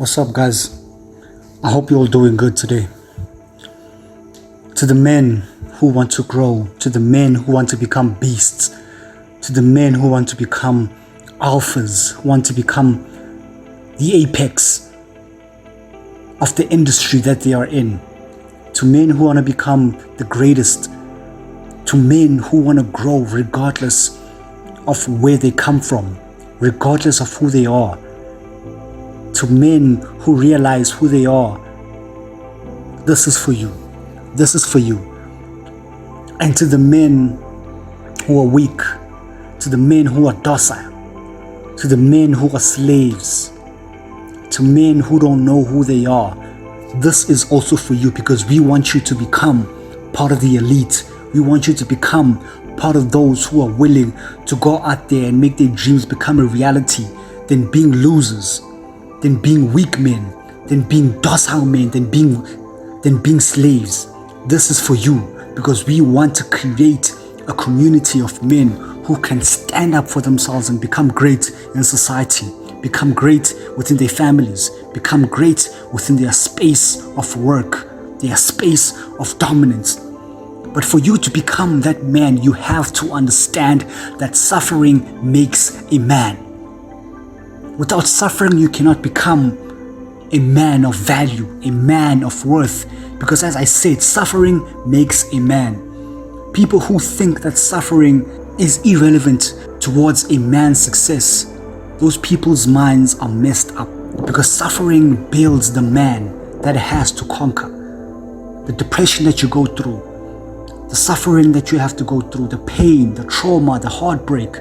What's up, guys? I hope you're all doing good today. To the men who want to grow, to the men who want to become beasts, to the men who want to become alphas, who want to become the apex of the industry that they are in, to men who want to become the greatest, to men who want to grow regardless of where they come from, regardless of who they are, to men who realize who they are. This is for you. This is for you. And to the men who are weak, to the men who are docile, to the men who are slaves, to men who don't know who they are, this is also for you, because we want you to become part of the elite. We want you to become part of those who are willing to go out there and make their dreams become a reality, than being losers, than being weak men, than being docile men, than being slaves. This is for you, because we want to create a community of men who can stand up for themselves and become great in society, become great within their families, become great within their space of work, their space of dominance. But for you to become that man, you have to understand that suffering makes a man. Without suffering, you cannot become a man of value, a man of worth. Because as I said, suffering makes a man. People who think that suffering is irrelevant towards a man's success, those people's minds are messed up. Because suffering builds the man that has to conquer. The depression that you go through, the suffering that you have to go through, the pain, the trauma, the heartbreak,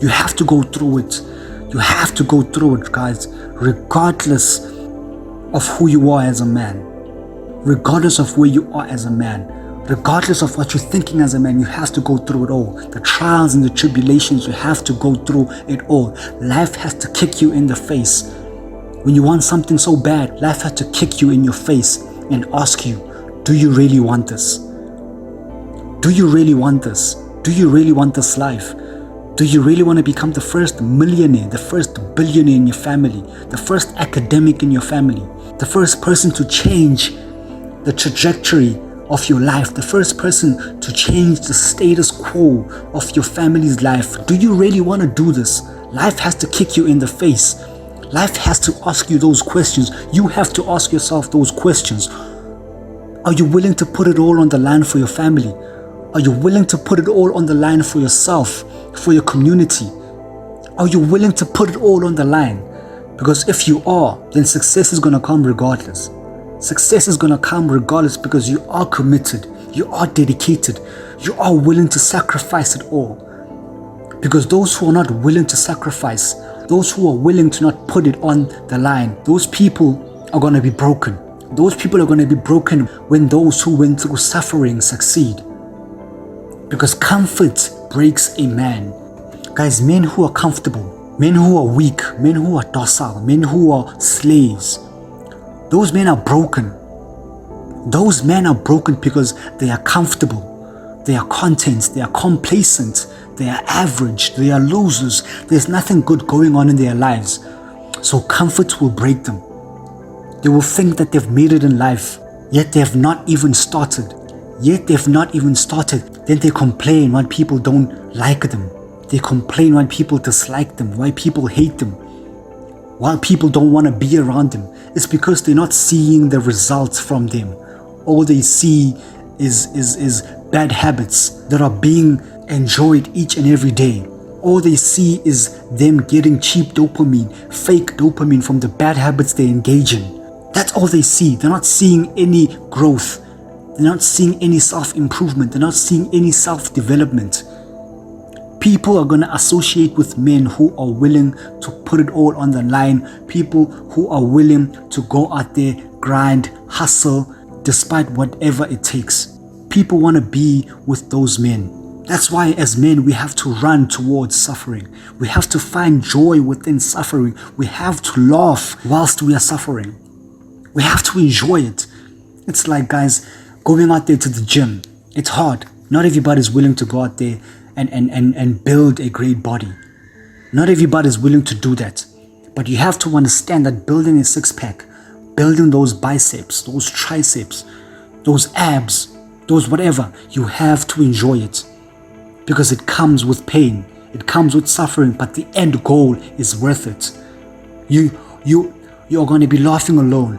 you have to go through it. You have to go through it, guys, regardless of who you are as a man, regardless of where you are as a man, regardless of what you're thinking as a man. You have to go through it all. The trials and the tribulations, you have to go through it all. Life has to kick you in the face. When you want something so bad, life has to kick you in your face and ask you, do you really want this? Do you really want this? Do you really want this life? Do you really want to become the first millionaire, the first billionaire in your family, the first academic in your family, the first person to change the trajectory of your life, the first person to change the status quo of your family's life? Do you really want to do this? Life has to kick you in the face. Life has to ask you those questions. You have to ask yourself those questions. Are you willing to put it all on the line for your family? Are you willing to put it all on the line for yourself, for your community? Are you willing to put it all on the line? Because if you are, then success is going to come regardless. Success is going to come regardless, because you are committed, you are dedicated, you are willing to sacrifice it all. Because those who are not willing to sacrifice, those who are willing to not put it on the line, those people are going to be broken. Those people are going to be broken when those who went through suffering succeed. Because comfort breaks a man. Guys, men who are comfortable, men who are weak, men who are docile, men who are slaves, those men are broken. Those men are broken because they are comfortable, they are content, they are complacent, they are average, they are losers. There's nothing good going on in their lives. So comfort will break them. They will think that they've made it in life, yet they have not even started. Then they complain when people don't like them. They complain when people dislike them, why people hate them, why people don't want to be around them. It's because they're not seeing the results from them. All they see is bad habits that are being enjoyed each and every day. All they see is them getting cheap dopamine, fake dopamine from the bad habits they engage in. That's all they see. They're not seeing any growth. They're not seeing any self-improvement. They're not seeing any self-development. People are going to associate with men who are willing to put it all on the line. People who are willing to go out there, grind, hustle, despite whatever it takes. People want to be with those men. That's why as men, we have to run towards suffering. We have to find joy within suffering. We have to laugh whilst we are suffering. We have to enjoy it. It's like, guys, going out there to the gym. It's hard. Not everybody's willing to go out there and build a great body. Not everybody is willing to do that. But you have to understand that building a six-pack, building those biceps, those triceps, those abs, those whatever, you have to enjoy it. Because it comes with pain, it comes with suffering, but the end goal is worth it. You're going to be laughing alone,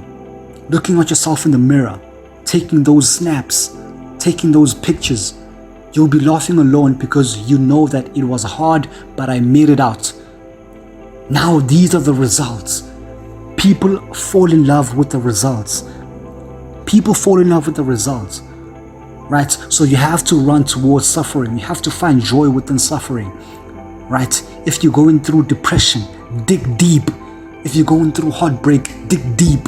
looking at yourself in the mirror, taking those snaps, taking those pictures. You'll be laughing alone because you know that it was hard, but I made it out. Now these are the results. People fall in love with the results. People fall in love with the results. Right? So you have to run towards suffering. You have to find joy within suffering. Right? If you're going through depression, dig deep. If you're going through heartbreak, dig deep.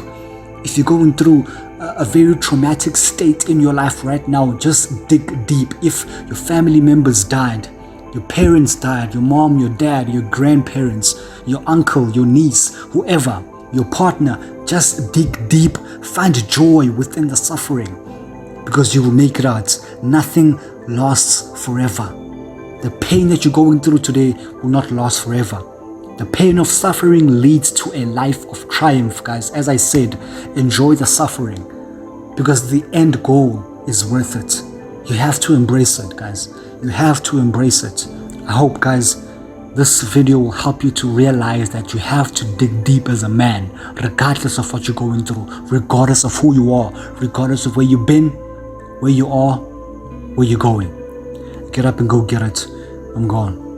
If you're going through a very traumatic state in your life right now, just dig deep. If your family members died, your parents died, your mom, your dad, your grandparents, your uncle, your niece, whoever, your partner, just dig deep. Find joy within the suffering, because you will make it out. Nothing lasts forever. The pain that you're going through today will not last forever. The pain of suffering leads to a life of triumph, guys. As I said, enjoy the suffering, because the end goal is worth it. You have to embrace it, guys. You have to embrace it. I hope, guys, this video will help you to realize that you have to dig deep as a man, regardless of what you're going through, regardless of who you are, regardless of where you've been, where you are, where you're going. Get up and go get it. I'm gone.